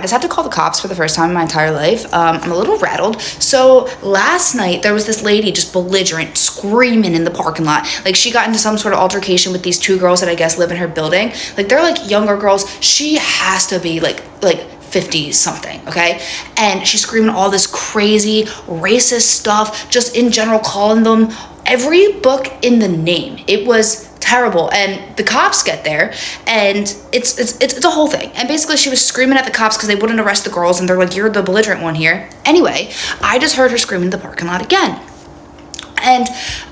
just had to call the cops for the first time in my entire life. I'm a little rattled. So last night, there was this lady just belligerent, screaming in the parking lot. Like, she got into some sort of altercation with these two girls that I guess live in her building. Like, they're like younger girls. She has to be like 50 something, okay? And she's screaming all this crazy racist stuff, just in general, calling them every book in the name. It was terrible. And the cops get there, and it's a whole thing. And basically she was screaming at the cops because they wouldn't arrest the girls, and they're like, you're the belligerent one here. Anyway, I just heard her screaming in the parking lot again. And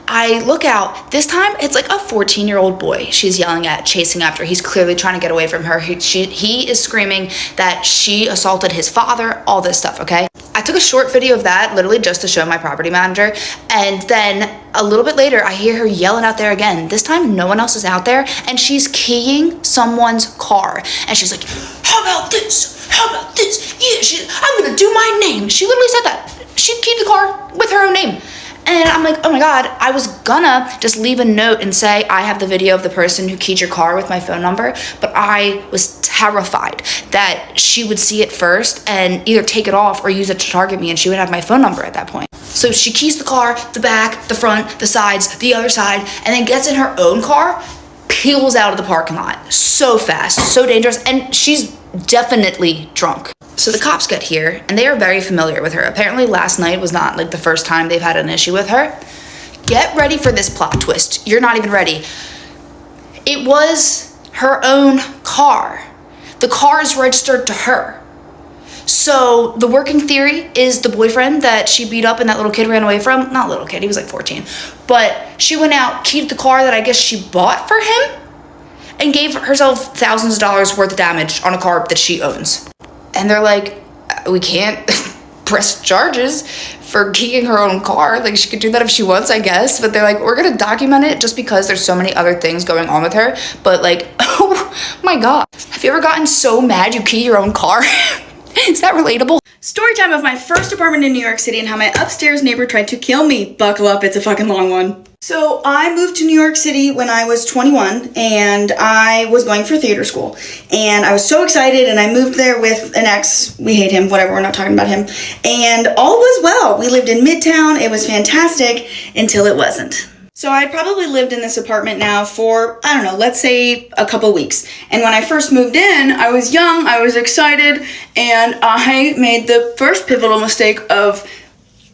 I look out. This time, it's like a 14-year-old boy she's yelling at, chasing after. He's clearly trying to get away from her. He is screaming that she assaulted his father, all this stuff, okay? I took a short video of that, literally just to show my property manager. And then a little bit later, I hear her yelling out there again. This time, no one else is out there, and she's keying someone's car. And she's like, how about this? How about this? Yeah, I'm gonna do my name. She literally said that. She keyed the car with her own name. And I'm like, oh my God, I was gonna just leave a note and say, I have the video of the person who keyed your car with my phone number, but I was terrified that she would see it first and either take it off or use it to target me, and she would have my phone number at that point. So she keys the car, the back, the front, the sides, the other side, and then gets in her own car, peels out of the parking lot so fast, so dangerous, and she's definitely drunk. So the cops get here, and they are very familiar with her. Apparently last night was not like the first time they've had an issue with her. Get ready for this plot twist. You're not even ready. It was her own car. The car is registered to her. So the working theory is the boyfriend that she beat up and that little kid ran away from, not little kid, he was like 14, but she went out, keyed the car that I guess she bought for him, and gave herself thousands of dollars worth of damage on a car that she owns. And they're like, we can't press charges for keying her own car. Like, she could do that if she wants, I guess. But they're like, we're gonna document it just because there's so many other things going on with her. But like, oh my God. Have you ever gotten so mad you key your own car? Is that relatable? Story time of my first apartment in New York City and how my upstairs neighbor tried to kill me. Buckle up, it's a fucking long one. So I moved to New York City when I was 21, and I was going for theater school. And I was so excited, and I moved there with an ex. We hate him, whatever, we're not talking about him. And all was well. We lived in Midtown. It was fantastic until it wasn't. So I'd probably lived in this apartment now for, I don't know, let's say a couple weeks. And when I first moved in, I was young, I was excited, and I made the first pivotal mistake of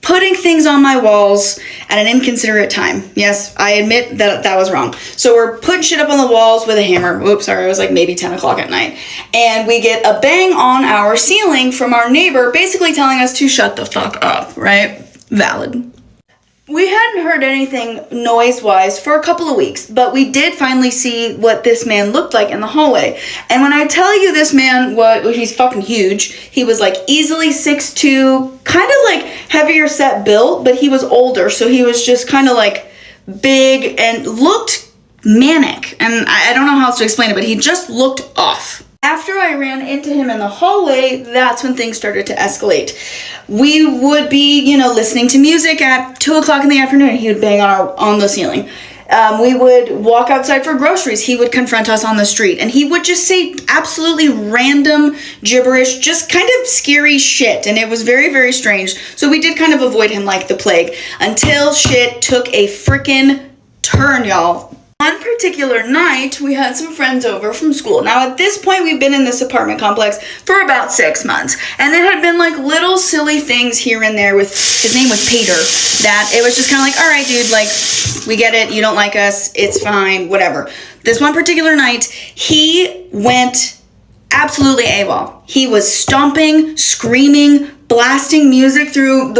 putting things on my walls at an inconsiderate time. Yes, I admit that that was wrong. So we're putting shit up on the walls with a hammer. Oops, sorry, it was like maybe 10 o'clock at night. And we get a bang on our ceiling from our neighbor, basically telling us to shut the fuck up, right? Valid. We hadn't heard anything noise-wise for a couple of weeks, but we did finally see what this man looked like in the hallway. And when I tell you this man, he's fucking huge. He was like easily 6'2", kind of like heavier set built, but he was older, so he was just kind of like big and looked manic. And I don't know how else to explain it, but he just looked off. After I ran into him in the hallway, that's when things started to escalate. We would be, listening to music at 2 o'clock in the afternoon. He would bang on the ceiling. We would walk outside for groceries. He would confront us on the street, and he would just say absolutely random gibberish, just kind of scary shit, and it was very, very strange. So we did kind of avoid him like the plague until shit took a freaking turn, y'all. One particular night, we had some friends over from school. Now, at this point, we've been in this apartment complex for about 6 months. And there had been, like, little silly things here and there with, his name was Peter, that it was just kind of like, all right, dude, like, we get it, you don't like us, it's fine, whatever. This one particular night, he went absolutely AWOL. He was stomping, screaming, blasting music through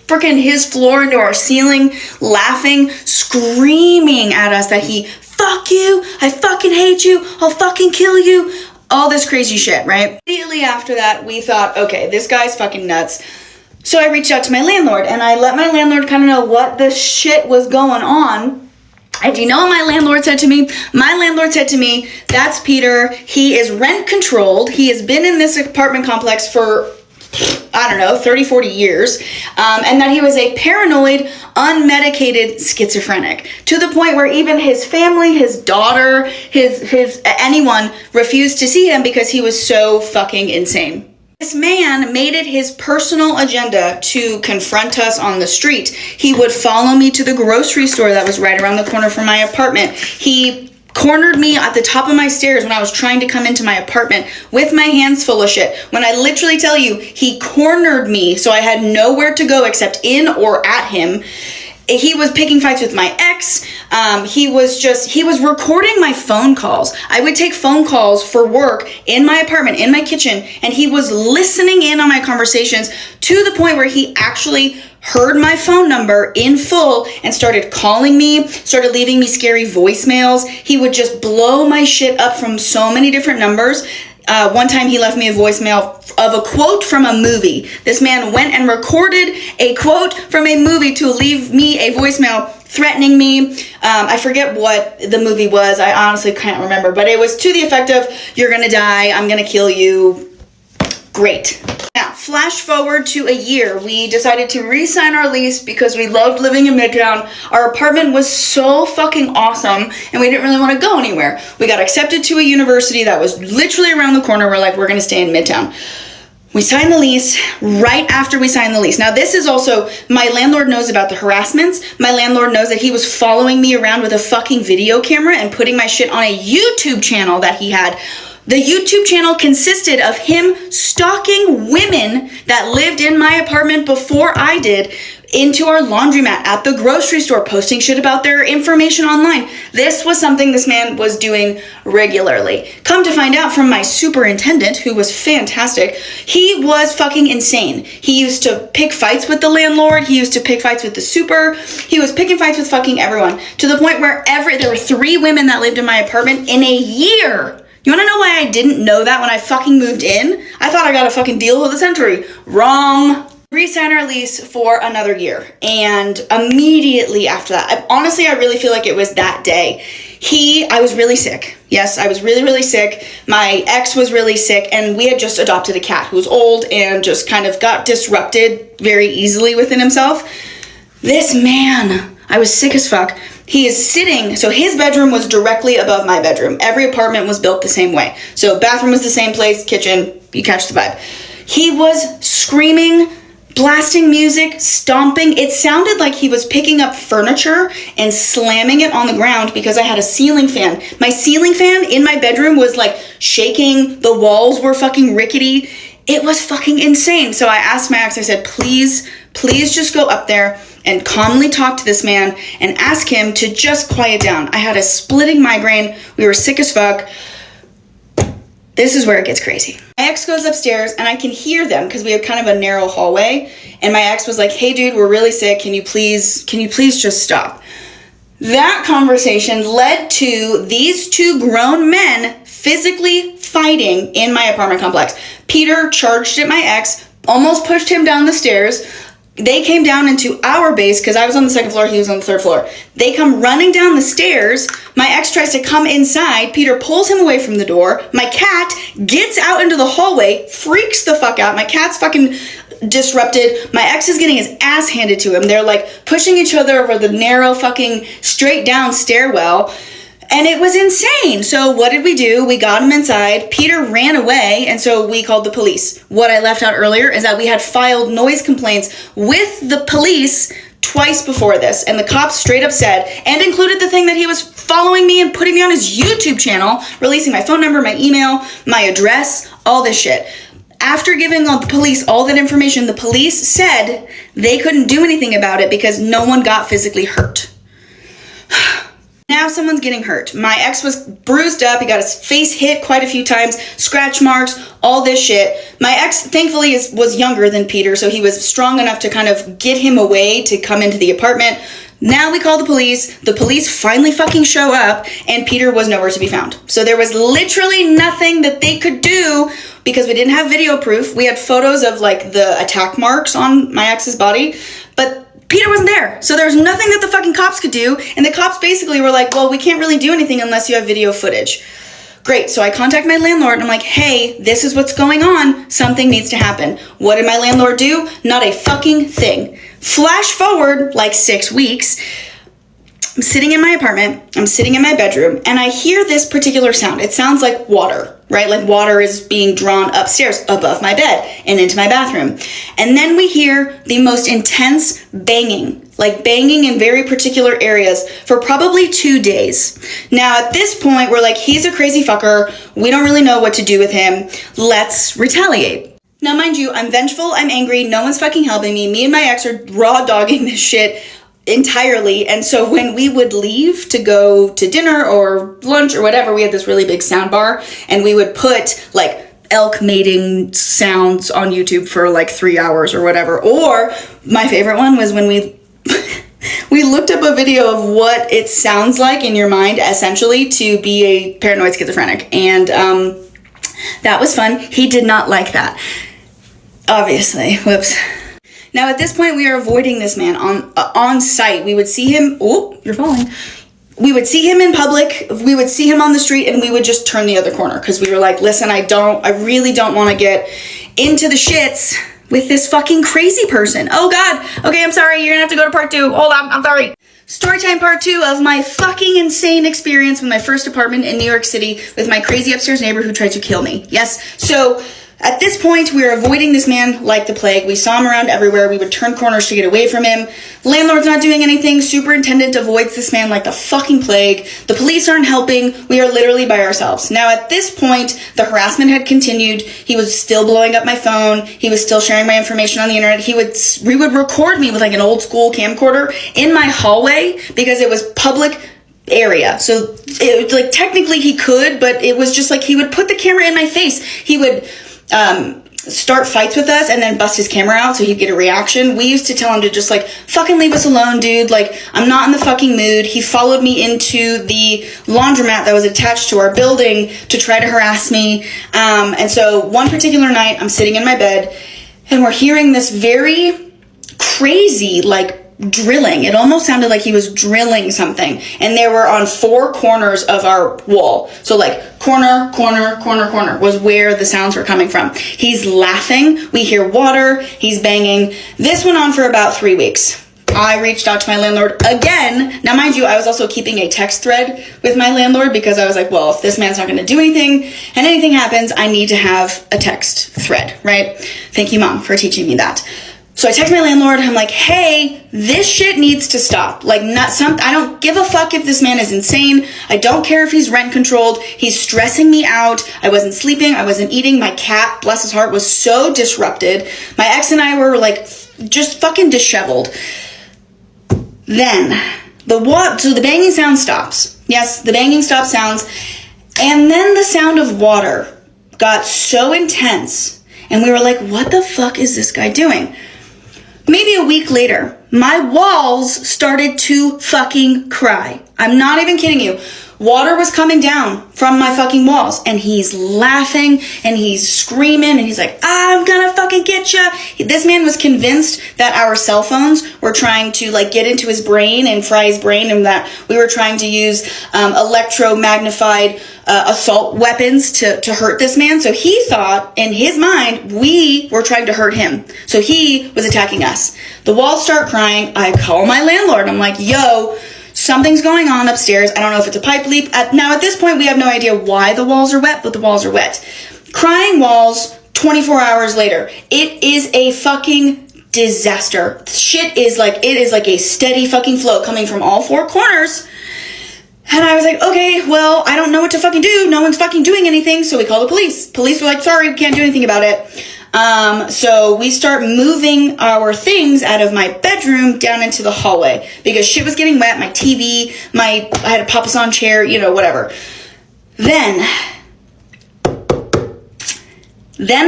freaking his floor into our ceiling, laughing, screaming at us that he, fuck you, I fucking hate you, I'll fucking kill you, all this crazy shit, right? Immediately after that, we thought, okay, this guy's fucking nuts. So I reached out to my landlord, and I let my landlord kind of know what this shit was going on. And do you know what my landlord said to me? My landlord said to me, that's Peter, he is rent controlled, he has been in this apartment complex for, I don't know, 30, 40 years, and that he was a paranoid, unmedicated schizophrenic, to the point where even his family, his daughter, anyone refused to see him because he was so fucking insane. This man made it his personal agenda to confront us on the street. He would follow me to the grocery store that was right around the corner from my apartment. He cornered me at the top of my stairs when I was trying to come into my apartment with my hands full of shit. When I literally tell you, he cornered me so I had nowhere to go except in or at him. He was picking fights with my ex. He was recording my phone calls. I would take phone calls for work in my apartment, in my kitchen, and he was listening in on my conversations to the point where he actually heard my phone number in full and started calling me, started leaving me scary voicemails. He would just blow my shit up from so many different numbers. One time he left me a voicemail of a quote from a movie. This man went and recorded a quote from a movie to leave me a voicemail threatening me. I forget what the movie was. I honestly can't remember, but it was to the effect of, "You're gonna die, I'm gonna kill you." Great. Now, flash forward to a year. We decided to re-sign our lease because we loved living in Midtown. Our apartment was so fucking awesome, and we didn't really want to go anywhere. We got accepted to a university that was literally around the corner. We're like, we're going to stay in Midtown. We signed the lease. Right after we signed the lease. Now, this is also, my landlord knows about the harassments. My landlord knows that he was following me around with a fucking video camera and putting my shit on a YouTube channel that he had. The YouTube channel consisted of him stalking women that lived in my apartment before I did, into our laundromat, at the grocery store, posting shit about their information online. This was something this man was doing regularly. Come to find out from my superintendent, who was fantastic, he was fucking insane. He used to pick fights with the landlord. He used to pick fights with the super. He was picking fights with fucking everyone, to the point where there were 3 women that lived in my apartment in a year. You wanna know why I didn't know that when I fucking moved in? I thought I got a fucking deal of the century. Wrong. Re-sign our lease for another year. And immediately after that, honestly, I really feel like it was that day. I was really sick. Yes, I was really, really sick. My ex was really sick, and we had just adopted a cat who was old and just kind of got disrupted very easily within himself. This man, I was sick as fuck. He is sitting, so his bedroom was directly above my bedroom. Every apartment was built the same way. So bathroom was the same place, kitchen, you catch the vibe. He was screaming, blasting music, stomping. It sounded like he was picking up furniture and slamming it on the ground because I had a ceiling fan. My ceiling fan in my bedroom was like shaking. The walls were fucking rickety. It was fucking insane. So I asked my ex, I said, please just go up there and calmly talk to this man and ask him to just quiet down. I had a splitting migraine. We were sick as fuck. This is where it gets crazy. My ex goes upstairs and I can hear them because we have kind of a narrow hallway. And my ex was like, "Hey dude, we're really sick. Can you please just stop?" That conversation led to these 2 grown men physically fighting in my apartment complex. Peter charged at my ex, almost pushed him down the stairs. They came down into our base because I was on the 2nd floor, he was on the 3rd floor. They come running down the stairs. My ex tries to come inside. Peter pulls him away from the door. My cat gets out into the hallway, freaks the fuck out. My cat's fucking disrupted. My ex is getting his ass handed to him. They're like pushing each other over the narrow fucking straight down stairwell. And it was insane. So what did we do? We got him inside. Peter ran away, and so we called the police. What I left out earlier is that we had filed noise complaints with the police twice before this, and the cops straight up said, and included the thing that he was following me and putting me on his YouTube channel, releasing my phone number, my email, my address, all this shit. After giving the police all that information, the police said they couldn't do anything about it because no one got physically hurt. Now someone's getting hurt. My ex was bruised up. He got his face hit quite a few times, scratch marks, all this shit. My ex, thankfully, was younger than Peter, so he was strong enough to kind of get him away to come into the apartment. Now we call the police. The police finally fucking show up, and Peter was nowhere to be found. So there was literally nothing that they could do because we didn't have video proof. We had photos of like the attack marks on my ex's body, but Peter wasn't there. So there was nothing that the fucking cops could do. And the cops basically were like, well, we can't really do anything unless you have video footage. Great. So I contact my landlord and I'm like, hey, this is what's going on. Something needs to happen. What did my landlord do? Not a fucking thing. Flash forward like 6 weeks. I'm sitting in my apartment, I'm sitting in my bedroom, and I hear this particular sound. It sounds like water, right? Like water is being drawn upstairs above my bed and into my bathroom. And then we hear the most intense banging, like banging in very particular areas for probably 2 days. Now, at this point, we're like, he's a crazy fucker. We don't really know what to do with him. Let's retaliate. Now, mind you, I'm vengeful, I'm angry, no one's fucking helping me. Me and my ex are raw dogging this shit entirely. And so when we would leave to go to dinner or lunch or whatever, we had this really big sound bar, and we would put like elk mating sounds on YouTube for like 3 hours or whatever. Or my favorite one was when we looked up a video of what it sounds like in your mind, essentially, to be a paranoid schizophrenic. And that was fun. He did not like that, obviously. Whoops. Now, at this point, we are avoiding this man on site. We would see him. Oh, you're falling. We would see him in public. We would see him on the street, and we would just turn the other corner because we were like, listen, I really don't want to get into the shits with this fucking crazy person. Oh God. Okay, I'm sorry. You're gonna have to go to part 2. Hold on. I'm sorry. Storytime part 2 of my fucking insane experience with my first apartment in New York City with my crazy upstairs neighbor who tried to kill me. Yes. So at this point, we were avoiding this man like the plague. We saw him around everywhere. We would turn corners to get away from him. Landlord's not doing anything. Superintendent avoids this man like the fucking plague. The police aren't helping. We are literally by ourselves. Now, at this point, the harassment had continued. He was still blowing up my phone. He was still sharing my information on the internet. We would record me with like an old school camcorder in my hallway because it was public area. So it like technically he could, but it was just like he would put the camera in my face. He would start fights with us and then bust his camera out so he'd get a reaction. We used to tell him to just like fucking leave us alone, dude. Like, I'm not in the fucking mood. He followed me into the laundromat that was attached to our building to try to harass me. And so one particular night, I'm sitting in my bed and we're hearing this very crazy like drilling. It almost sounded like he was drilling something, and they were on 4 corners of our wall. So like corner was where the sounds were coming from. He's laughing, we hear water, he's banging. This went on for about 3 weeks. I reached out to my landlord again. Now, mind you, I was also keeping a text thread with my landlord because I was like, well, if this man's not going to do anything and anything happens, I need to have a text thread, right? Thank you, Mom, for teaching me that. So I text my landlord, I'm like, hey, this shit needs to stop. Like, I don't give a fuck if this man is insane. I don't care if he's rent controlled. He's stressing me out. I wasn't sleeping. I wasn't eating. My cat, bless his heart, was so disrupted. My ex and I were like, just fucking disheveled. Then, so the banging sound stops. Yes, the banging stop sounds. And then the sound of water got so intense. And we were like, what the fuck is this guy doing? Maybe a week later, my walls started to fucking cry. I'm not even kidding you. Water was coming down from my fucking walls, and he's laughing and he's screaming and he's like, I'm gonna fucking get ya. This man was convinced that our cell phones were trying to like get into his brain and fry his brain, and that we were trying to use electromagnified assault weapons to hurt this man. So he thought in his mind we were trying to hurt him. So he was attacking us. The walls start crying. I call my landlord. I'm like, yo, something's going on upstairs. I don't know if it's a pipe leak. Now, at this point, we have no idea why the walls are wet, but the walls are wet. Crying walls 24 hours later. It is a fucking disaster. It is like a steady fucking flow coming from all 4 corners. And I was like, okay, well, I don't know what to fucking do. No one's fucking doing anything. So we call the police. Police were like, sorry, we can't do anything about it. So we start moving our things out of my bedroom down into the hallway because shit was getting wet. My TV, I had a Papasan chair, whatever. Then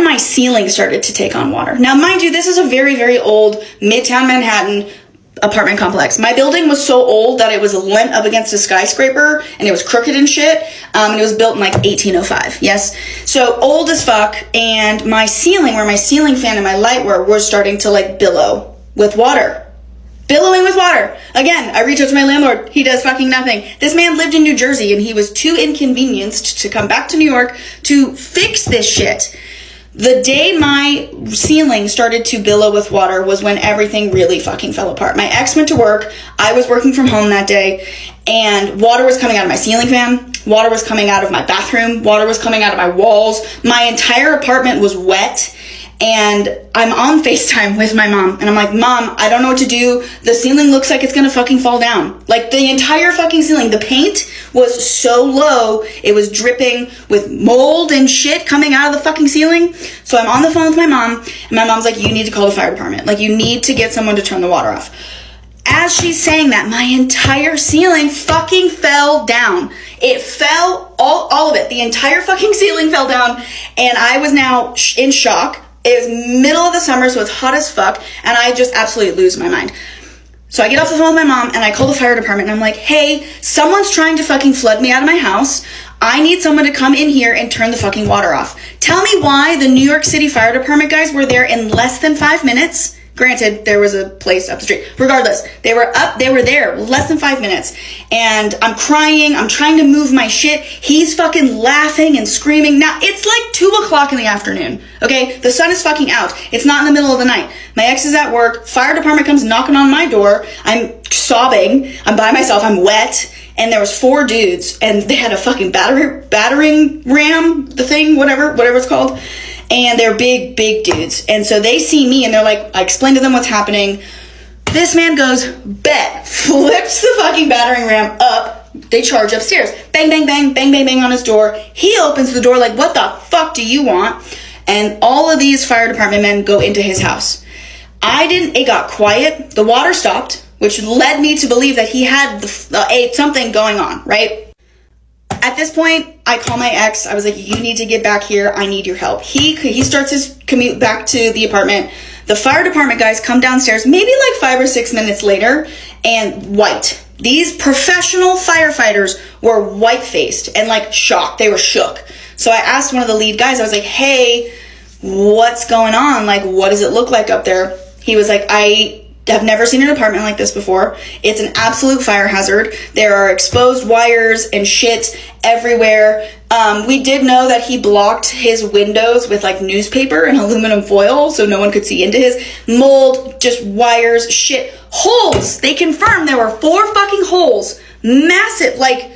my ceiling started to take on water. Now, mind you, this is a very, very old Midtown Manhattan apartment complex. My building was so old that it was lent up against a skyscraper and it was crooked and shit. And it was built in like 1805. Yes. So old as fuck. And my ceiling, where my ceiling fan and my light were starting to like billow with water. Billowing with water. Again, I reached out to my landlord. He does fucking nothing. This man lived in New Jersey and he was too inconvenienced to come back to New York to fix this shit. The day my ceiling started to billow with water was when everything really fucking fell apart. My ex went to work. I was working from home that day, and water was coming out of my ceiling fan. Water was coming out of my bathroom. Water was coming out of my walls. My entire apartment was wet. And I'm on FaceTime with my mom, and I'm like, Mom, I don't know what to do. The ceiling looks like it's gonna fucking fall down. Like, the entire fucking ceiling, the paint was so low, it was dripping with mold and shit coming out of the fucking ceiling. So I'm on the phone with my mom, and my mom's like, you need to call the fire department. Like, you need to get someone to turn the water off. As she's saying that, my entire ceiling fucking fell down. It fell, all of it. The entire fucking ceiling fell down, and I was now in shock. It was middle of the summer, so it's hot as fuck, and I just absolutely lose my mind. So I get off the phone with my mom, and I call the fire department, and I'm like, hey, someone's trying to fucking flood me out of my house. I need someone to come in here and turn the fucking water off. Tell me why the New York City Fire Department guys were there in less than 5 minutes. Granted, there was a place up the street. Regardless, they were there less than 5 minutes. And I'm crying. I'm trying to move my shit. He's fucking laughing and screaming. Now, it's like 2 o'clock in the afternoon. Okay? The sun is fucking out. It's not in the middle of the night. My ex is at work. Fire department comes knocking on my door. I'm sobbing. I'm by myself. I'm wet. And there was 4 dudes. And they had a fucking battering ram, the thing, whatever it's called. And they're big dudes. And so they see me and they're like, I explain to them what's happening. This man goes, bet, flips the fucking battering ram up. They charge upstairs. Bang, bang, bang, bang, bang, bang on his door. He opens the door like, what the fuck do you want? And all of these fire department men go into his house. It got quiet. The water stopped, which led me to believe that he had something going on, right? At this point, I call my ex. I was like, you need to get back here. I need your help. He starts his commute back to the apartment. The fire department guys come downstairs maybe like 5 or 6 minutes later and white. These professional firefighters were white-faced and like shocked. They were shook. So I asked one of the lead guys, I was like, hey, what's going on? Like, what does it look like up there? He was like, I've never seen an apartment like this before. It's an absolute fire hazard. There are exposed wires and shit everywhere. We did know that he blocked his windows with like newspaper and aluminum foil so no one could see into his. Mold, just wires, shit. Holes! They confirmed there were 4 fucking holes. Massive, like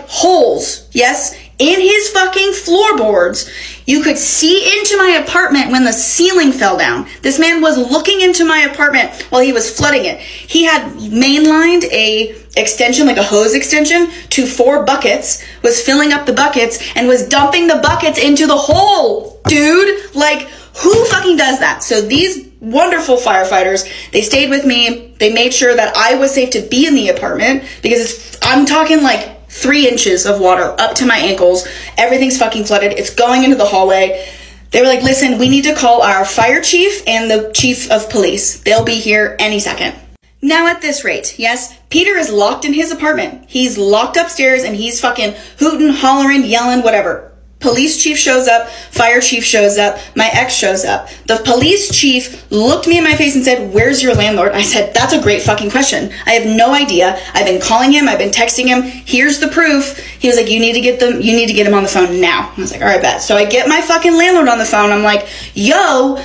holes, yes, in his fucking floorboards. You could see into my apartment when the ceiling fell down. This man was looking into my apartment while he was flooding it. He had mainlined a extension, like a hose extension, to 4 buckets, was filling up the buckets, and was dumping the buckets into the hole. Dude, like, who fucking does that? So these wonderful firefighters, they stayed with me. They made sure that I was safe to be in the apartment because I'm talking like 3 inches of water up to my ankles. Everything's fucking flooded. It's going into the hallway. They were like, listen, we need to call our fire chief and the chief of police. They'll be here any second. Now at this rate, yes, Peter is locked in his apartment. He's locked upstairs and he's fucking hooting, hollering, yelling, whatever. Police chief shows up, fire chief shows up, my ex shows up. The police chief looked me in my face and said, where's your landlord? I said, that's a great fucking question. I have no idea. I've been calling him, I've been texting him. Here's the proof. He was like, you need to get him on the phone now. I was like, all right, bet. So I get my fucking landlord on the phone. I'm like, yo,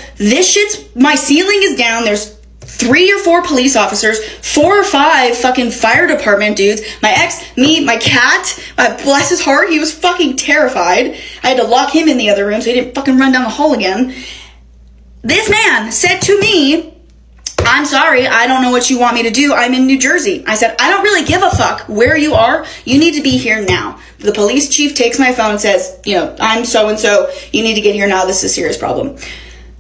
my ceiling is down. There's 3 or 4 police officers, 4 or 5 fucking fire department dudes, my ex, me, my cat, bless his heart, he was fucking terrified. I had to lock him in the other room so he didn't fucking run down the hall again. This man said to me, I'm sorry, I don't know what you want me to do. I'm in New Jersey. I said, I don't really give a fuck where you are. You need to be here now. The police chief takes my phone and says, I'm so-and-so. You need to get here now. This is a serious problem.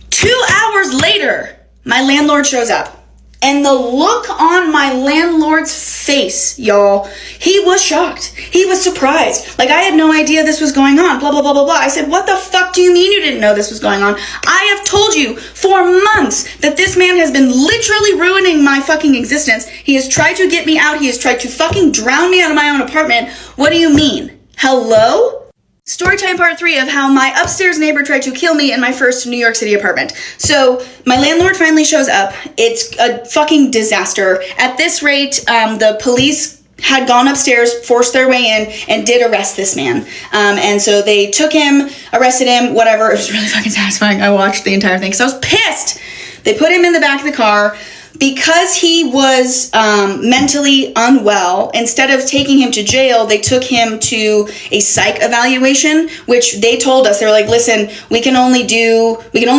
2 hours later, my landlord shows up. And the look on my landlord's face, y'all, he was shocked. He was surprised. Like, I had no idea this was going on, blah, blah, blah, blah, blah. I said, what the fuck do you mean you didn't know this was going on? I have told you for months that this man has been literally ruining my fucking existence. He has tried to get me out. He has tried to fucking drown me out of my own apartment. What do you mean? Hello? Storytime part 3 of how my upstairs neighbor tried to kill me in my first New York City apartment. So my landlord finally shows up. It's a fucking disaster. At this rate, the police had gone upstairs, forced their way in, and did arrest this man. And so they took him, arrested him, whatever. It was really fucking satisfying. I watched the entire thing because I was pissed. They put him in the back of the car. Because he was mentally unwell, instead of taking him to jail, they took him to a psych evaluation, which they told us, they were like, listen, we can only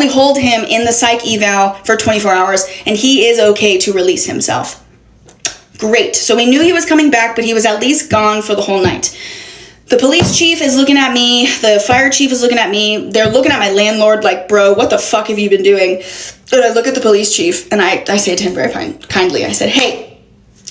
hold him in the psych eval for 24 hours, and he is okay to release himself. Great. So we knew he was coming back, but he was at least gone for the whole night. The police chief is looking at me. The fire chief is looking at me. They're looking at my landlord like, bro, what the fuck have you been doing? And I look at the police chief and I say to him very kindly, I said, hey,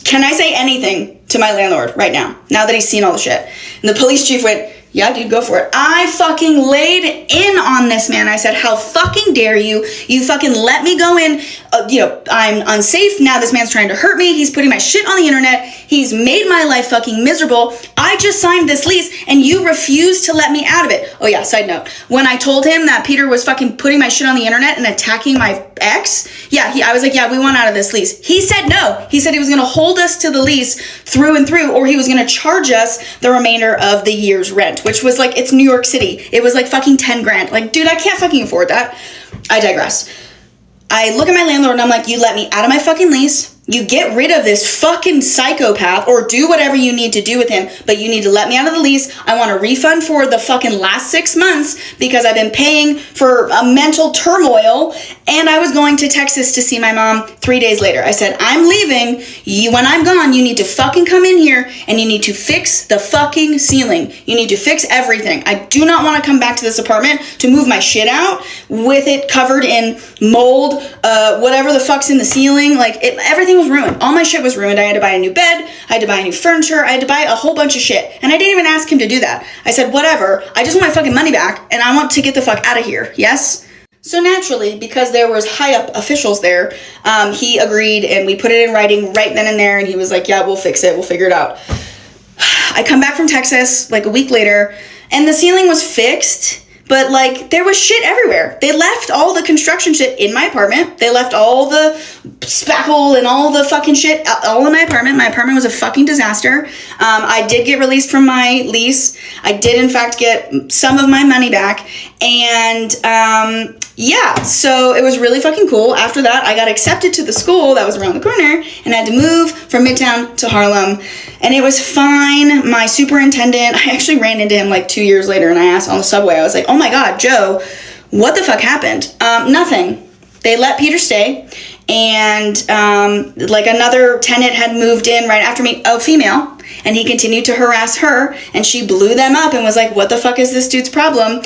can I say anything to my landlord right now that he's seen all the shit? And the police chief went, yeah, dude, go for it. I fucking laid in on this man. I said, how fucking dare you? You fucking let me go in. I'm unsafe. Now this man's trying to hurt me. He's putting my shit on the internet. He's made my life fucking miserable. I just signed this lease and you refuse to let me out of it. Oh yeah, side note. When I told him that Peter was fucking putting my shit on the internet and attacking my ex, I was like, yeah, we want out of this lease. He said no. He said he was going to hold us to the lease through and through, or he was going to charge us the remainder of the year's rent, which was like, it's New York City. It was like fucking 10 grand. Like, dude, I can't fucking afford that. I digress. I look at my landlord and I'm like, you let me out of my fucking lease. You get rid of this fucking psychopath or do whatever you need to do with him, but you need to let me out of the lease. I want a refund for the fucking last 6 months because I've been paying for a mental turmoil, and I was going to Texas to see my mom 3 days later. I said, I'm leaving. When I'm gone, you need to fucking come in here and you need to fix the fucking ceiling. You need to fix everything. I do not want to come back to this apartment to move my shit out with it covered in mold, whatever the fuck's in the ceiling. Like, everything was ruined. All my shit was ruined. I had to buy a new bed. I had to buy new furniture. I had to buy a whole bunch of shit. And I didn't even ask him to do that. I said, whatever. I just want my fucking money back and I want to get the fuck out of here. Yes? So naturally, because there was high up officials there, he agreed and we put it in writing right then and there. And he was like, yeah, we'll fix it. We'll figure it out. I come back from Texas like a week later and the ceiling was fixed. But, like, there was shit everywhere. They left all the construction shit in my apartment. They left all the spackle and all the fucking shit all in my apartment. My apartment was a fucking disaster. I did get released from my lease. I did, in fact, get some of my money back. And, so it was really fucking cool. After that, I got accepted to the school that was around the corner and I had to move from Midtown to Harlem. And it was fine. My superintendent, I actually ran into him like 2 years later and I asked on the subway, I was like, oh my God, Joe, what the fuck happened? Nothing. They let Peter stay. And like another tenant had moved in right after me, a female, and he continued to harass her and she blew them up and was like, what the fuck is this dude's problem?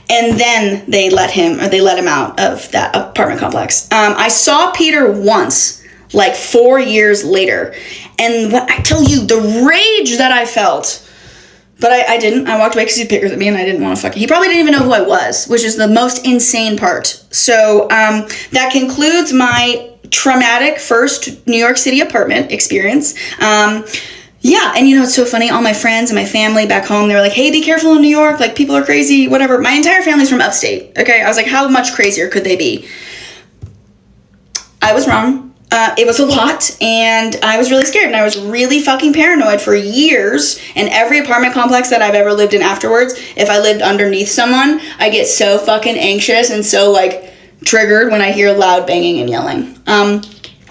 And then they let him out of that apartment complex. I saw Peter once, like 4 years later. And when I tell you the rage that I felt, but I didn't. I walked away because he picked at me and I didn't want to fucking. He probably didn't even know who I was, which is the most insane part. So that concludes my traumatic first New York City apartment experience. And it's so funny. All my friends and my family back home, they were like, hey, be careful in New York. Like, people are crazy, whatever. My entire family's from upstate. Okay. I was like, how much crazier could they be? I was wrong. It was a lot, and I was really scared, and I was really fucking paranoid for years, and every apartment complex that I've ever lived in afterwards, if I lived underneath someone, I get so fucking anxious and so, like, triggered when I hear loud banging and yelling.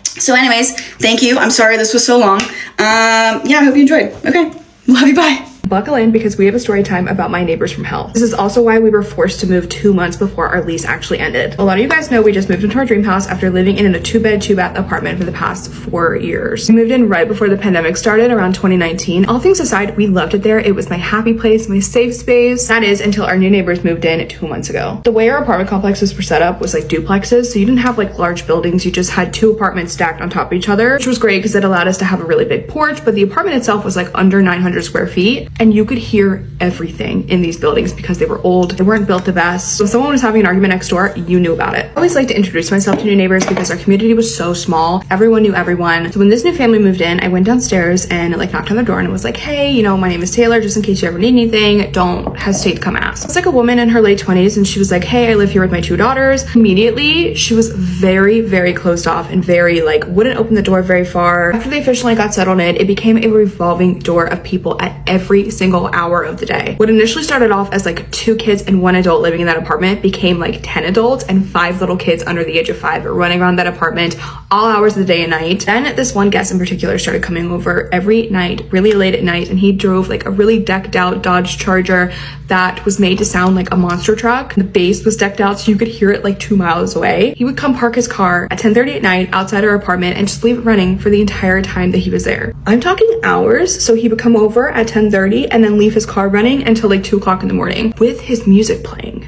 So anyways, thank you. I'm sorry this was so long. I hope you enjoyed. Okay, love you, bye. Buckle in because we have a story time about my neighbors from hell. This is also why we were forced to move 2 months before our lease actually ended. A lot of you guys know we just moved into our dream house after living in a 2-bed, 2-bath apartment for the past 4 years. We moved in right before the pandemic started around 2019. All things aside, we loved it there. It was my happy place, my safe space. That is until our new neighbors moved in 2 months ago. The way our apartment complexes were set up was like duplexes, so you didn't have like large buildings. You just had 2 apartments stacked on top of each other, which was great because it allowed us to have a really big porch, but the apartment itself was like under 900 square feet. and you could hear everything in these buildings because they were old, they weren't built the best. So if someone was having an argument next door, you knew about it. I always like to introduce myself to new neighbors because our community was so small. Everyone knew everyone. So when this new family moved in, I went downstairs and like knocked on the door and was like, hey, you know, my name is Taylor, just in case you ever need anything, don't hesitate to come ask. It's like a woman in her late 20s and she was like, hey, I live here with my 2 daughters. Immediately, she was very, very closed off and very like, wouldn't open the door very far. After they officially got settled in, it became a revolving door of people at every single hour of the day. What initially started off as like 2 kids and 1 adult living in that apartment became like 10 adults and 5 little kids under the age of 5 running around that apartment all hours of the day and night. Then this one guest in particular started coming over every night, really late at night, and he drove like a really decked out Dodge Charger that was made to sound like a monster truck. The bass was decked out so you could hear it like 2 miles away. He would come park his car at 10:30 at night outside our apartment and just leave it running for the entire time that he was there. I'm talking hours. So he would come over at 10:30 and then leave his car running until like 2 o'clock in the morning with his music playing.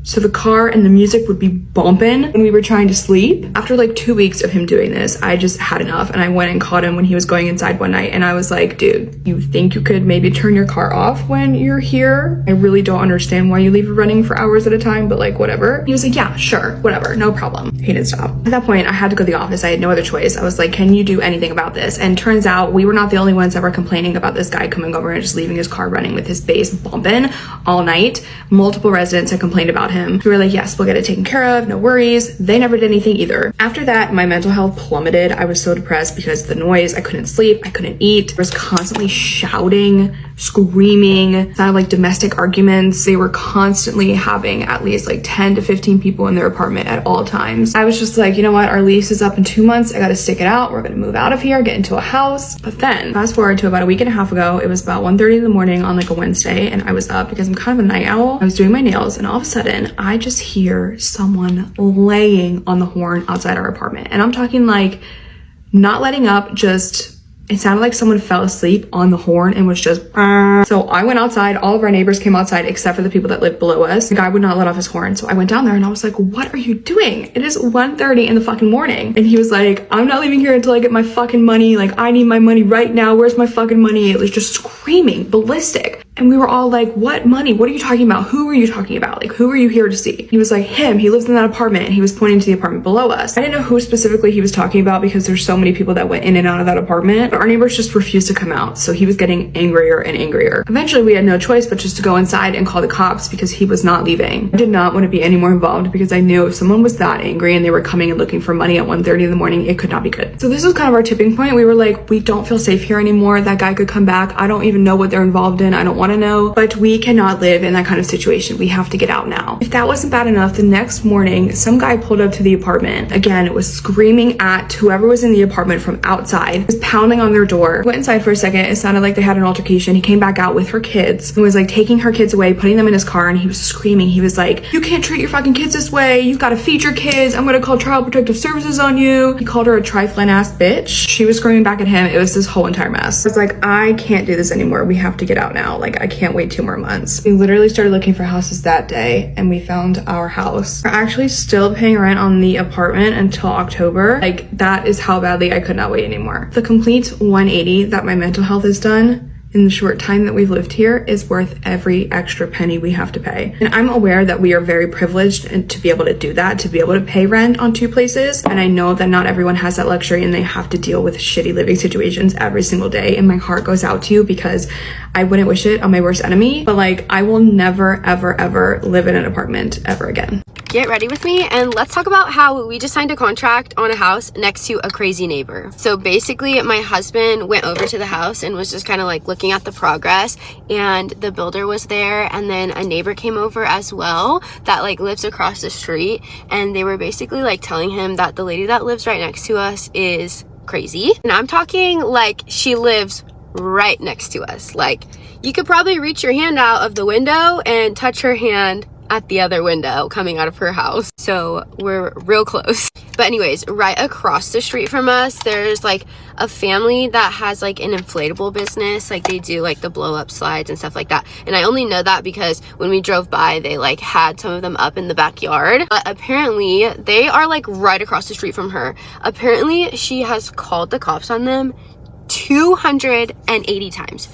So the car and the music would be bumping when we were trying to sleep. After like 2 weeks of him doing this, I just had enough and I went and caught him when he was going inside one night and I was like, dude, you think you could maybe turn your car off when you're here? I really don't understand why you leave it running for hours at a time, but like whatever. He was like, yeah, sure, whatever, no problem. He didn't stop. At that point, I had to go to the office. I had no other choice. I was like, can you do anything about this? And turns out we were not the only ones that were complaining about this guy coming over and just leaving his car running with his bass bumping all night. Multiple residents had complained about him. We were like, yes, we'll get it taken care of, no worries. They never did anything either. After that, my mental health plummeted. I was so depressed because of the noise. I couldn't sleep, I couldn't eat. I was constantly shouting, screaming, sounded like domestic arguments. They were constantly having at least like 10 to 15 people in their apartment at all times. I was just like, you know what, our lease is up in 2 months. I gotta stick it out. We're gonna move out of here, get into a house. But then fast forward to about a week and a half ago, it was about 1:30 in the morning on like a Wednesday and I was up because I'm kind of a night owl. I was doing my nails and all of a sudden I just hear someone laying on the horn outside our apartment. And I'm talking like not letting up, just it sounded like someone fell asleep on the horn and was just so I went outside. All of our neighbors came outside except for the people that lived below us. The guy would not let off his horn, so I went down there and I was like, what are you doing? It is 1:30 in the fucking morning. And he was like, I'm not leaving here until I get my fucking money. Like, I need my money right now. Where's my fucking money? It was just screaming ballistic. And we were all like, what money? What are you talking about? Who are you talking about? Like, who are you here to see? He was like, him. He lives in that apartment. And he was pointing to the apartment below us. I didn't know who specifically he was talking about because there's so many people that went in and out of that apartment. But our neighbors just refused to come out. So he was getting angrier and angrier. Eventually, we had no choice but just to go inside and call the cops because he was not leaving. I did not want to be any more involved because I knew if someone was that angry and they were coming and looking for money at 1:30 in the morning, it could not be good. So this was kind of our tipping point. We were like, we don't feel safe here anymore. That guy could come back. I don't even know what they're involved in. I don't want to know. But we cannot live in that kind of situation. We have to get out now. If that wasn't bad enough, the next morning, some guy pulled up to the apartment. Again, it was screaming at whoever was in the apartment from outside. He was pounding on their door. Went inside for a second. It sounded like they had an altercation. He came back out with her kids and was like taking her kids away, putting them in his car, and he was screaming. He was like, you can't treat your fucking kids this way. You've got to feed your kids. I'm gonna call Child Protective Services on you. He called her a trifling ass bitch. She was screaming back at him. It was this whole entire mess. I was like, I can't do this anymore. We have to get out now. Like, I can't wait 2 more months. We literally started looking for houses that day and we found our house. We're actually still paying rent on the apartment until October. Like, that is how badly I could not wait anymore. The complete 180 that my mental health has done in the short time that we've lived here is worth every extra penny we have to pay. And I'm aware that we are very privileged and to be able to do that, to be able to pay rent on 2 places. And I know that not everyone has that luxury and they have to deal with shitty living situations every single day. And my heart goes out to you because I wouldn't wish it on my worst enemy, but like, I will never, ever, ever live in an apartment ever again. Get ready with me and let's talk about how we just signed a contract on a house next to a crazy neighbor. So basically my husband went over to the house and was just kind of like looking at the progress, and the builder was there, and then a neighbor came over as well that like lives across the street, and they were basically like telling him that the lady that lives right next to us is crazy. And I'm talking like she lives right next to us. Like, you could probably reach your hand out of the window and touch her hand at the other window coming out of her house. So we're real close. But anyways, right across the street from us, there's like a family that has like an inflatable business. Like, they do like the blow up slides and stuff like that. And I only know that because when we drove by, they like had some of them up in the backyard. But apparently they are like right across the street from her. Apparently she has called the cops on them 280 times.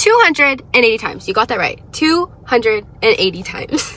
280 times. You got that right. 280 times.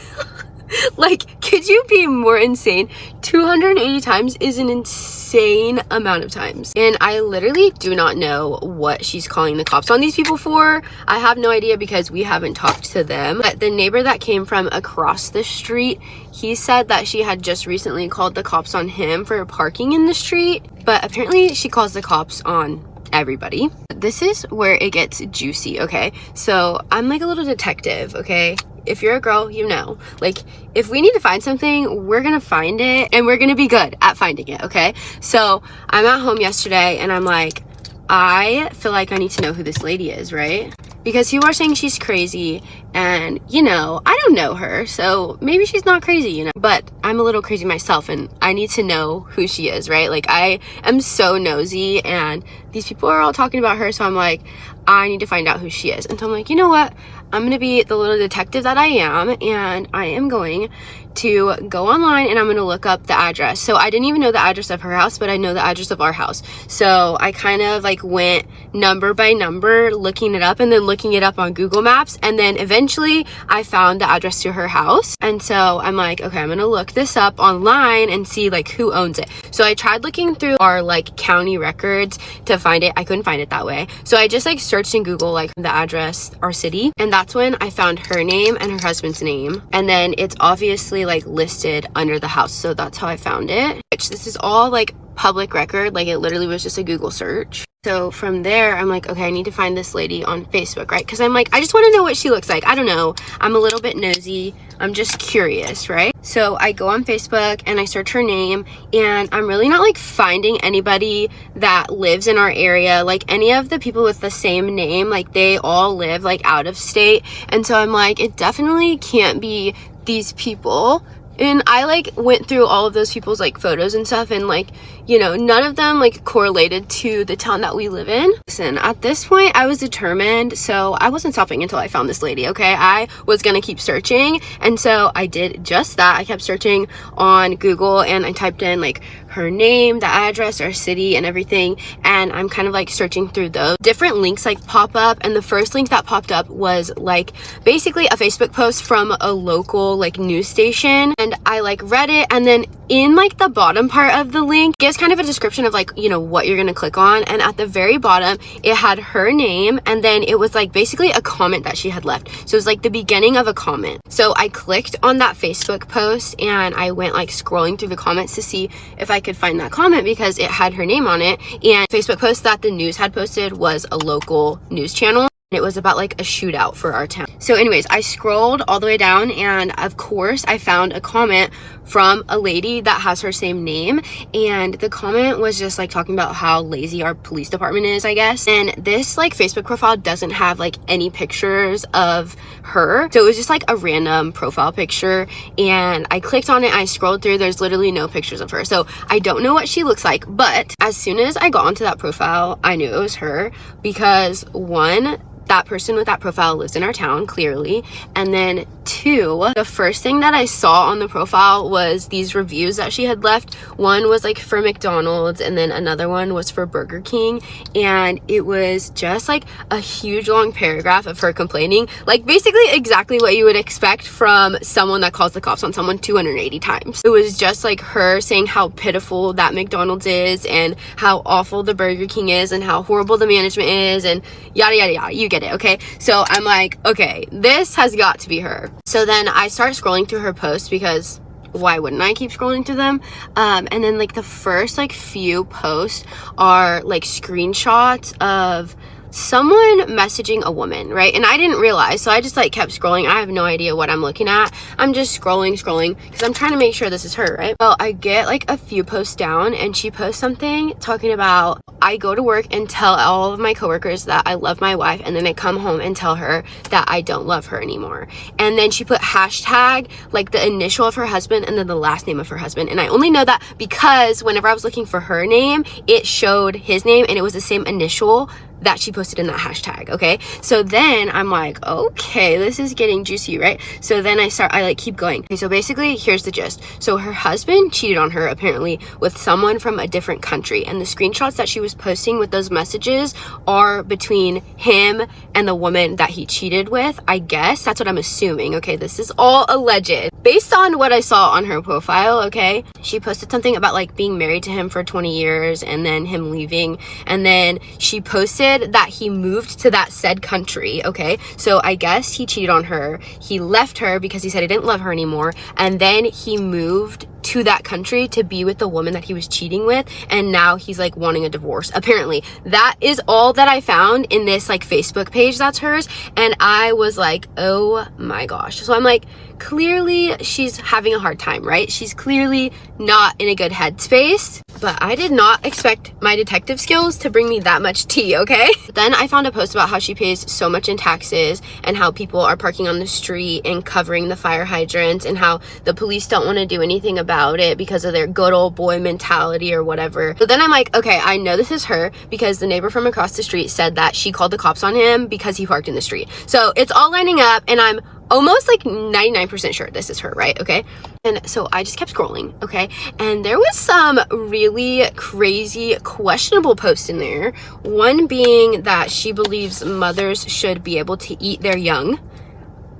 Like, could you be more insane? 280 times is an insane amount of times. And I literally do not know what she's calling the cops on these people for. I have no idea because we haven't talked to them. But the neighbor that came from across the street, he said that she had just recently called the cops on him for parking in the street. But apparently she calls the cops on everybody. This is where it gets juicy, okay? So I'm like a little detective, okay? If you're a girl, you know, like, if we need to find something, we're gonna find it and we're gonna be good at finding it, okay? So I'm at home yesterday and I'm like, I feel like I need to know who this lady is, right? Because people are saying she's crazy and, you know, I don't know her, so maybe she's not crazy, you know, but I'm a little crazy myself and I need to know who she is, right? Like, I am so nosy and these people are all talking about her, so I'm like, I need to find out who she is. And so I'm like, you know what? I'm gonna be the little detective that I am, and I am going to go online and I'm gonna look up the address. So I didn't even know the address of her house, but I know the address of our house. So I kind of like went number by number looking it up and then looking it up on Google Maps, and then eventually I found the address to her house. And so I'm like, okay, I'm gonna look this up online and see like who owns it. So I tried looking through our like county records to find it. I couldn't find it that way. So I just like searched in Google like the address, our city, and that's when I found her name and her husband's name. And then it's obviously like listed under the house, so that's how I found it. Which this is all like public record, like it literally was just a Google search. So from there I'm like, okay, I need to find this lady on Facebook, right? Because I'm like, I just want to know what she looks like. I don't know, I'm a little bit nosy, I'm just curious, right? So I go on Facebook and I search her name, and I'm really not like finding anybody that lives in our area. Like any of the people with the same name, like they all live like out of state. And so I'm like, it definitely can't be these people. And I like went through all of those people's like photos and stuff, and like, you know, none of them like correlated to the town that we live in. Listen, at this point I was determined, so I wasn't stopping until I found this lady, okay? I was gonna keep searching, and so I did just that. I kept searching on Google and I typed in like her name, the address, our city, and everything, and I'm kind of like searching through those. Different links like pop up, and the first link that popped up was like basically a Facebook post from a local like news station, and I like read it, and then in like the bottom part of the link gives kind of a description of like, you know, what you're gonna click on, and at the very bottom it had her name, and then it was like basically a comment that she had left. So it was like the beginning of a comment. So I clicked on that Facebook post and I went like scrolling through the comments to see if I could find that comment because it had her name on it. And Facebook post that the news had posted was a local news channel. It was about like a shootout for our town. So anyways, I scrolled all the way down, and of course I found a comment from a lady that has her same name, and the comment was just like talking about how lazy our police department is, I guess. And this like Facebook profile doesn't have like any pictures of her, so it was just like a random profile picture, and I clicked on it, I scrolled through, there's literally no pictures of her. So I don't know what she looks like, but as soon as I got onto that profile, I knew it was her because one, that person with that profile lives in our town, clearly. And then two, the first thing that I saw on the profile was these reviews that she had left. One was like for McDonald's, and then another one was for Burger King. And it was just like a huge long paragraph of her complaining, like basically exactly what you would expect from someone that calls the cops on someone 280 times. It was just like her saying how pitiful that McDonald's is, and how awful the Burger King is, and how horrible the management is, and yada yada yada. You get it, okay? So I'm like, okay, this has got to be her. So then I start scrolling through her posts because why wouldn't I keep scrolling through them? And then like the first like few posts are like screenshots of someone messaging a woman, right? And I didn't realize, so I just like kept scrolling. I have no idea what I'm looking at. I'm just scrolling because I'm trying to make sure this is her, right? Well, I get like a few posts down and she posts something talking about, I go to work and tell all of my coworkers that I love my wife, and then I come home and tell her that I don't love her anymore. And then she put hashtag like the initial of her husband and then the last name of her husband. And I only know that because whenever I was looking for her name, it showed his name and it was the same initial that she posted in that hashtag. Okay, so then I'm like, okay, this is getting juicy, right? So then I like keep going. Okay, so basically here's the gist. So her husband cheated on her apparently with someone from a different country, and the screenshots that she was posting with those messages are between him and the woman that he cheated with. I guess that's what I'm assuming. Okay, this is all alleged based on what I saw on her profile. Okay, she posted something about like being married to him for 20 years and then him leaving, and then she posted that he moved to that said country. Okay, so I guess he cheated on her, he left her because he said he didn't love her anymore, and then he moved to that country to be with the woman that he was cheating with, and now he's like wanting a divorce. Apparently that is all that I found in this like Facebook page that's hers, and I was like, oh my gosh. So I'm like, clearly she's having a hard time, right? She's clearly not in a good headspace, but I did not expect my detective skills to bring me that much tea. Okay, then I found a post about how she pays so much in taxes and how people are parking on the street and covering the fire hydrants, and how the police don't want to do anything about it because of their good old boy mentality or whatever. So then I'm like, okay, I know this is her because the neighbor from across the street said that she called the cops on him because he parked in the street. So it's all lining up, and I'm almost like 99% sure this is her, right? Okay, and so I just kept scrolling. Okay, and there was some really crazy questionable posts in there, one being that she believes mothers should be able to eat their young.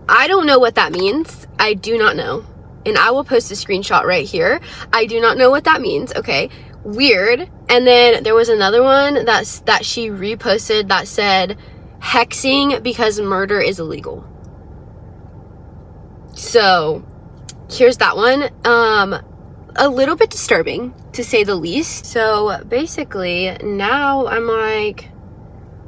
I don't know what that means. I do not know, and I will post a screenshot right here. I do not know what that means. Okay, weird. And then there was another one that she reposted that said hexing because murder is illegal. So here's that one. A little bit disturbing to say the least. So basically now I'm like,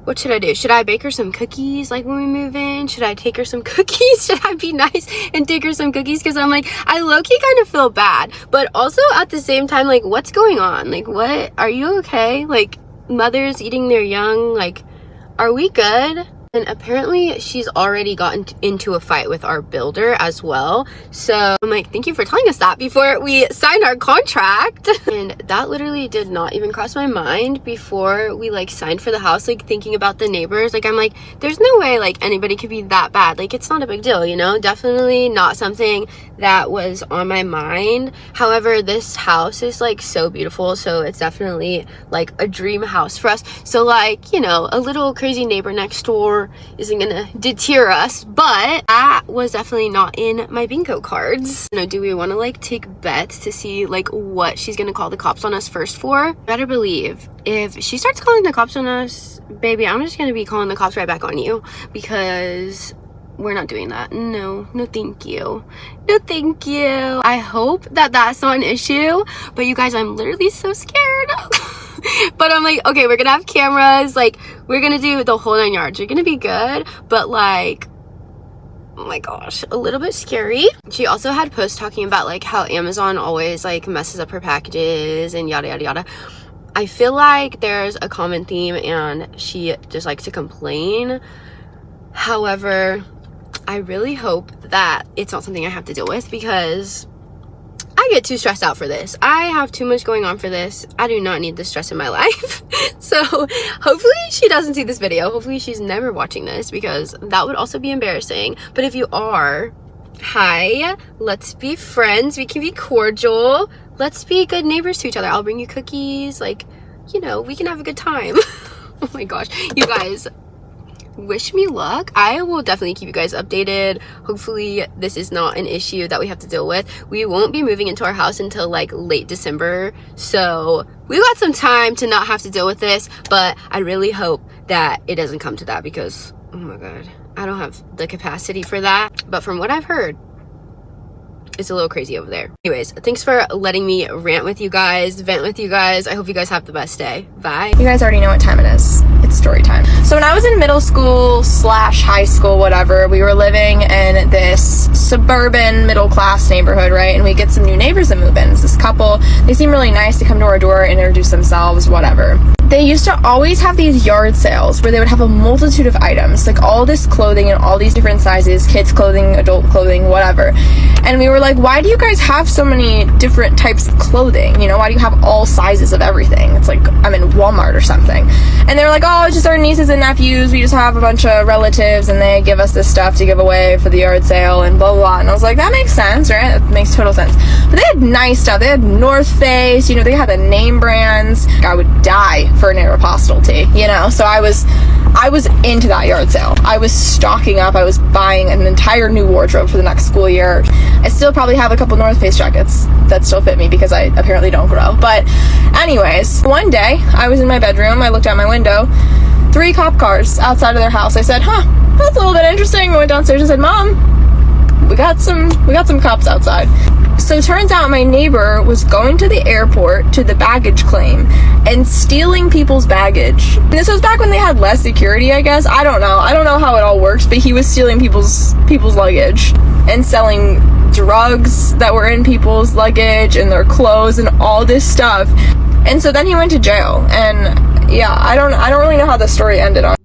what should I do? Should I bake her some cookies like when we move in? Should I take her some cookies? Should I be nice and take her some cookies? Because I'm like, I low-key kind of feel bad, but also at the same time, like, what's going on? Like, what, are you okay? Like, mothers eating their young, like, are we good? And apparently she's already gotten into a fight with our builder as well. So I'm like, thank you for telling us that before we signed our contract. And that literally did not even cross my mind before we like signed for the house, like thinking about the neighbors. Like, I'm like, there's no way like anybody could be that bad. Like, it's not a big deal, you know? Definitely not something that was on my mind. However, this house is like so beautiful, so it's definitely like a dream house for us. So like, you know, a little crazy neighbor next door isn't gonna deter us, but that was definitely not in my bingo cards. You know, do we want to like take bets to see like what she's gonna call the cops on us first for? Better believe if she starts calling the cops on us, baby, I'm just gonna be calling the cops right back on you, because we're not doing that. No thank you. No thank you. I hope that that's not an issue, but you guys, I'm literally so scared. But I'm like, okay, we're gonna have cameras, like we're gonna do the whole 9 yards. You're gonna be good, but like, oh my gosh, a little bit scary. She also had posts talking about like how Amazon always like messes up her packages and yada yada yada. I feel like there's a common theme and she just likes to complain. However, I really hope that it's not something I have to deal with, because I get too stressed out for this. I have too much going on for this. I do not need the stress in my life. So hopefully she doesn't see this video. Hopefully she's never watching this, because that would also be embarrassing. But if you are, hi, let's be friends. We can be cordial. Let's be good neighbors to each other. I'll bring you cookies. Like, you know, we can have a good time. Oh my gosh, you guys, wish me luck. I will definitely keep you guys updated. Hopefully this is not an issue that we have to deal with. We won't be moving into our house until like late December, so we got some time to not have to deal with this, but I really hope that it doesn't come to that, because oh my god, I don't have the capacity for that. But from what I've heard, it's a little crazy over there. Anyways, thanks for letting me rant with you guys, vent with you guys. I hope you guys have the best day. Bye. You guys already know what time it is. It's story time. So when I was in middle school / high school, whatever, we were living in this suburban middle class neighborhood, right? And we get some new neighbors that move in. It's this couple. They seem really nice. They come to our door, introduce themselves, whatever. They used to always have these yard sales where they would have a multitude of items, like all this clothing in all these different sizes, kids clothing, adult clothing, whatever. And we were like, like, why do you guys have so many different types of clothing? You know, why do you have all sizes of everything? It's like I'm in Walmart or something. And they're like, oh, it's just our nieces and nephews. We just have a bunch of relatives and they give us this stuff to give away for the yard sale and blah, blah, blah. And I was like, that makes sense, right? That makes total sense. But they had nice stuff. They had North Face, you know, they had the name brands. I would die for an Aeropostale tee, you know? So I was into that yard sale. I was stocking up. I was buying an entire new wardrobe for the next school year. I still probably have a couple North Face jackets that still fit me because I apparently don't grow. But anyways, one day I was in my bedroom. I looked out my window, 3 cop cars outside of their house. I said, huh, that's a little bit interesting. I went downstairs and said, Mom, we got some cops outside. So it turns out my neighbor was going to the airport to the baggage claim and stealing people's baggage. And this was back when they had less security, I guess. I don't know how it all works, but he was stealing people's luggage and selling drugs that were in people's luggage and their clothes and all this stuff. And so then he went to jail. And yeah, I don't really know how the story ended on.